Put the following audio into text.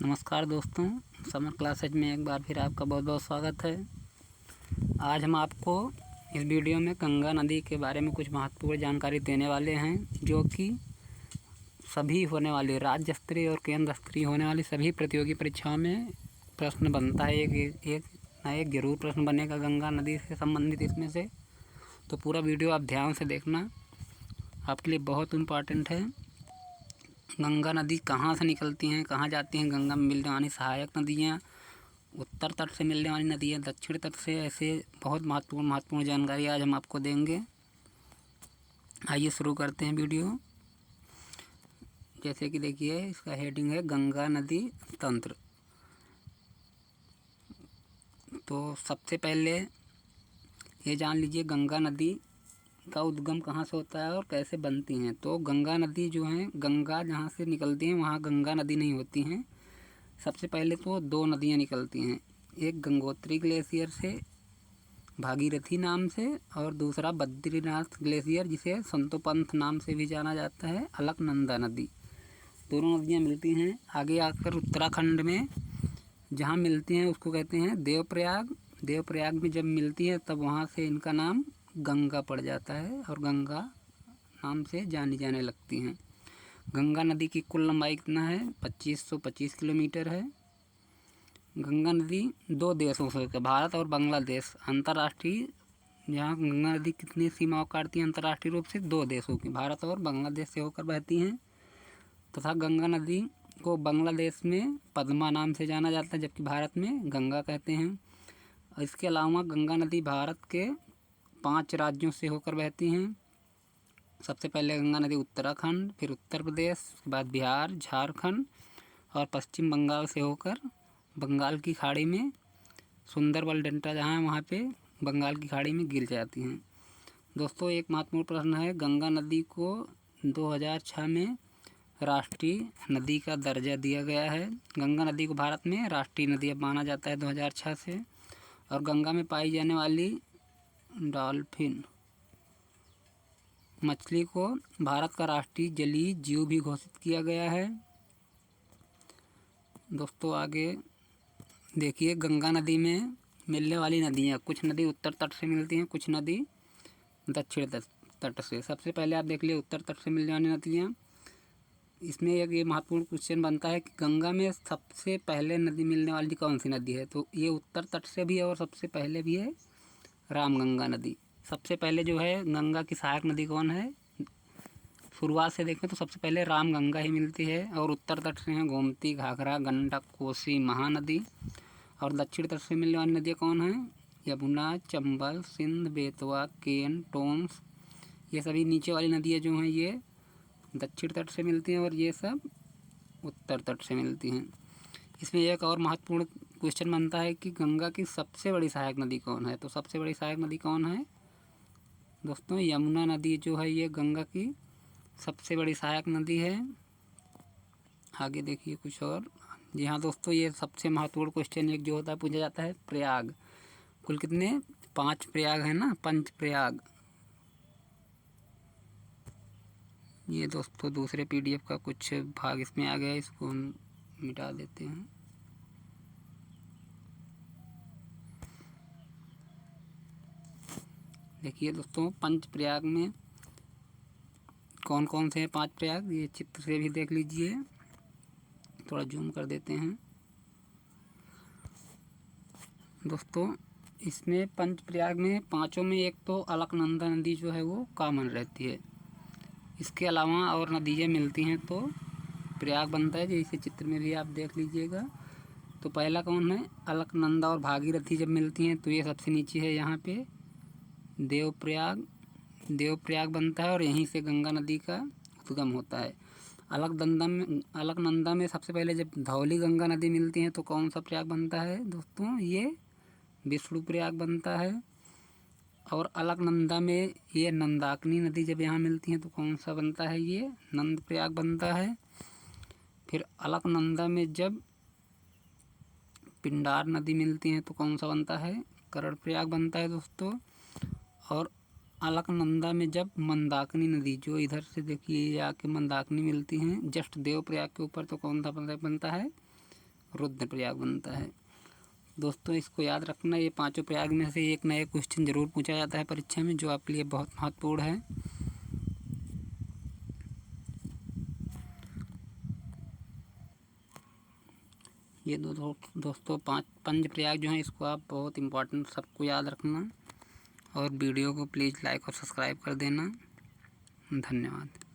नमस्कार दोस्तों, summer classes में एक बार फिर आपका बहुत बहुत स्वागत है। आज हम आपको इस वीडियो में गंगा नदी के बारे में कुछ महत्वपूर्ण जानकारी देने वाले हैं, जो कि सभी होने वाली राज्य स्तरीय और केंद्र स्तरीय होने वाली सभी प्रतियोगी परीक्षाओं में प्रश्न बनता है। एक ना एक जरूर प्रश्न बनेगा गंगा नदी से संबंधित इसमें से। तो पूरा वीडियो आप ध्यान से देखना, आपके लिए बहुत इम्पॉर्टेंट है। गंगा नदी कहाँ से निकलती हैं, कहाँ जाती हैं, गंगा में मिलने वाली सहायक नदियाँ, उत्तर तट से मिलने वाली नदियाँ, दक्षिण तट से, ऐसे बहुत महत्वपूर्ण जानकारी आज हम आपको देंगे। आइए शुरू करते हैं वीडियो। जैसे कि देखिए, इसका हेडिंग है गंगा नदी तंत्र। तो सबसे पहले ये जान लीजिए गंगा नदी का उद्गम कहाँ से होता है और कैसे बनती हैं। तो गंगा नदी जो है, गंगा जहाँ से निकलती हैं वहाँ गंगा नदी नहीं होती हैं। सबसे पहले तो दो नदियाँ निकलती हैं, एक गंगोत्री ग्लेशियर से भागीरथी नाम से, और दूसरा बद्रीनाथ ग्लेशियर जिसे संतोपंथ नाम से भी जाना जाता है, अलकनंदा नदी। दोनों नदियाँ मिलती हैं। आगे आकर उत्तराखंड में जहाँ मिलती हैं उसको कहते हैं देवप्रयाग। देवप्रयाग में जब मिलती है तब वहाँ से इनका नाम गंगा पड़ जाता है और गंगा नाम से जानी जाने लगती हैं। गंगा नदी की कुल लंबाई कितना है? 2525 किलोमीटर है। गंगा नदी दो देशों से, भारत और बांग्लादेश, अंतर्राष्ट्रीय, जहाँ गंगा नदी कितनी सीमाओं काटती है अंतर्राष्ट्रीय रूप से? दो देशों की, भारत और बांग्लादेश से होकर बहती हैं। तथा गंगा नदी को बांग्लादेश में पद्मा नाम से जाना जाता है, जबकि भारत में गंगा कहते हैं। इसके अलावा गंगा नदी भारत के 5 राज्यों से होकर बहती हैं। सबसे पहले गंगा नदी उत्तराखंड, फिर उत्तर प्रदेश, उसके बाद बिहार, झारखंड और पश्चिम बंगाल से होकर बंगाल की खाड़ी में, सुंदरबन डेल्टा जहाँ है वहाँ पे बंगाल की खाड़ी में गिर जाती हैं। दोस्तों, एक महत्वपूर्ण प्रश्न है, गंगा नदी को 2006 में राष्ट्रीय नदी का दर्जा दिया गया है। गंगा नदी को भारत में राष्ट्रीय नदी अब माना जाता है 2006 से। और गंगा में पाई जाने वाली डॉल्फिन मछली को भारत का राष्ट्रीय जलीय जीव भी घोषित किया गया है। दोस्तों आगे देखिए, गंगा नदी में मिलने वाली नदियाँ, कुछ नदी उत्तर तट से मिलती हैं, कुछ नदी दक्षिण तट से। सबसे पहले आप देख लिए उत्तर तट से मिलने वाली नदियाँ। इसमें एक ये महत्वपूर्ण क्वेश्चन बनता है कि गंगा में सबसे पहले नदी मिलने वाली कौन सी नदी है? तो ये उत्तर तट से भी है और सबसे पहले भी है रामगंगा नदी। सबसे पहले जो है गंगा की सहायक नदी कौन है? शुरुआत से देखें तो सबसे पहले रामगंगा ही मिलती है, और उत्तर तट से हैं गोमती, घाघरा, गंडक, कोसी, महानदी। और दक्षिण तट से मिलने वाली नदियाँ कौन हैं? यमुना, चंबल, सिंध, बेतवा, केन, टोंस। ये सभी नीचे वाली नदियाँ जो हैं ये दक्षिण तट से मिलती हैं और ये सब उत्तर तट से मिलती हैं। इसमें एक और महत्वपूर्ण क्वेश्चन बनता है कि गंगा की सबसे बड़ी सहायक नदी कौन है? तो सबसे बड़ी सहायक नदी कौन है? दोस्तों, यमुना नदी जो है ये गंगा की सबसे बड़ी सहायक नदी है। आगे देखिए कुछ और। जी हाँ दोस्तों, ये सबसे महत्वपूर्ण क्वेश्चन एक जो होता है पूछा जाता है प्रयाग। कुल कितने? 5 प्रयाग है ना, पंच प्रयाग। ये दोस्तों दूसरे PDF का कुछ भाग इसमें आ गया, इसको हम मिटा देते हैं। देखिए दोस्तों, पंच प्रयाग में कौन कौन से हैं 5 प्रयाग, ये चित्र से भी देख लीजिए। थोड़ा जूम कर देते हैं। दोस्तों, इसमें पंच प्रयाग में पांचों में एक तो अलकनंदा नदी जो है वो कॉमन रहती है। इसके अलावा और नदियाँ मिलती हैं तो प्रयाग बनता है, जैसे चित्र में भी आप देख लीजिएगा। तो पहला कौन है? अलकनंदा और भागीरथी जब मिलती हैं तो ये सबसे नीचे है, यहाँ पे देवप्रयाग। देवप्रयाग बनता है और यहीं से गंगा नदी का उद्गम होता है। अलकनंदा में सबसे पहले जब धौली गंगा नदी मिलती है तो कौन सा प्रयाग बनता है दोस्तों? ये विष्णु प्रयाग बनता है। और अलकनंदा में ये नंदाकिनी नदी जब यहाँ मिलती है तो कौन सा बनता है? ये नंद प्रयाग बनता है। फिर अलकनंदा में जब पिंडार नदी मिलती है तो कौन सा बनता है? करण प्रयाग बनता है दोस्तों। और अलकनंदा में जब मंदाकिनी नदी, जो इधर से देखिए आके मंदाकिनी मिलती हैं जस्ट देवप्रयाग के ऊपर, तो कौन सा बनता है? रुद्रप्रयाग बनता है। दोस्तों इसको याद रखना, ये पांचों प्रयाग में से एक ना एक क्वेश्चन जरूर पूछा जाता है परीक्षा में, जो आपके लिए बहुत महत्वपूर्ण है। ये दोस्तों पंच प्रयाग जो हैं, इसको आप बहुत इम्पोर्टेंट सबको याद रखना, और वीडियो को प्लीज़ लाइक और सब्सक्राइब कर देना। धन्यवाद।